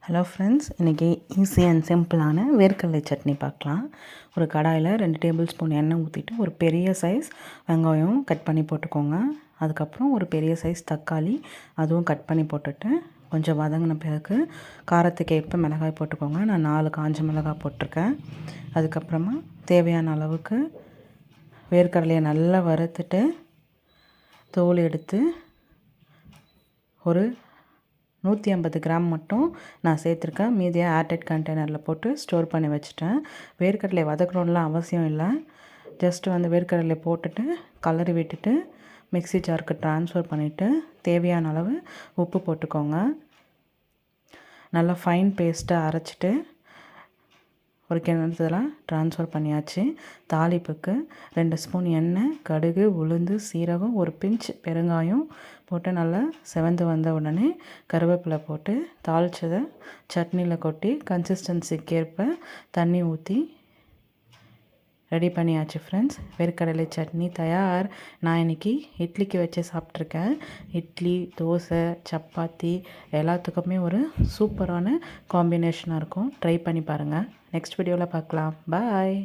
Hello friends, இன்றைக்கி easy and சிம்பிளான வேர்க்கடலை சட்னி பார்க்கலாம். ஒரு கடாயில் 2 டேபிள் ஸ்பூன் எண்ணெய் ஊற்றிட்டு ஒரு பெரிய சைஸ் வெங்காயம் கட் பண்ணி போட்டுக்கோங்க. அதுக்கப்புறம் ஒரு பெரிய சைஸ் தக்காளி அதுவும் கட் பண்ணி போட்டுட்டு கொஞ்சம் வதங்கின பிறகு காரத்துக்கு ஏற்ப மிளகாய் போட்டுக்கோங்க. நான் 4 காஞ்ச மிளகாய் போட்டிருக்கேன். அதுக்கப்புறமா தேவையான அளவுக்கு வேர்க்கடலையை நல்லா வறுத்துட்டு தோல் எடுத்து ஒரு 150 கிராம் மட்டும் நான் சேர்த்துருக்கேன். மீதியை ஏர்டைட் கண்டெய்னரில் போட்டு ஸ்டோர் பண்ணி வச்சுட்டேன். வேர்க்கடலை வதக்கணும்லாம் அவசியம் இல்லை. ஜஸ்ட்டு வேர்க்கடலை போட்டுட்டு கலரி விட்டுட்டு மிக்ஸி ஜாருக்கு ட்ரான்ஸ்ஃபர் பண்ணிவிட்டு தேவையான அளவு உப்பு போட்டுக்கோங்க. நல்லா ஃபைன் பேஸ்ட்டாக அரைச்சிட்டு ஒரு கிணத்துல ட்ரான்ஸ்ஃபர் பண்ணியாச்சு. தாளிப்புக்கு 2 ஸ்பூன் எண்ணெய், கடுகு, உளுந்து, சீரகம், ஒரு பிஞ்ச் பெருங்காயம் போட்டு நல்லா செவந்து வந்த உடனே கருவேப்பிலை போட்டு தாளித்ததை சட்னியில் கொட்டி கன்சிஸ்டன்சிக்கு ஏற்ப தண்ணி ஊற்றி ரெடி பண்ணியாச்சு. ஃப்ரெண்ட்ஸ், வேர்க்கடலை சட்னி தயார். நான் இன்றைக்கி இட்லிக்கு வச்சு சாப்பிட்ருக்கேன். இட்லி, தோசை, சப்பாத்தி எல்லாத்துக்குமே ஒரு சூப்பரான காம்பினேஷனாக இருக்கும். ட்ரை பண்ணி பாருங்கள். நெக்ஸ்ட் வீடியோவில் பார்க்கலாம். பாய்.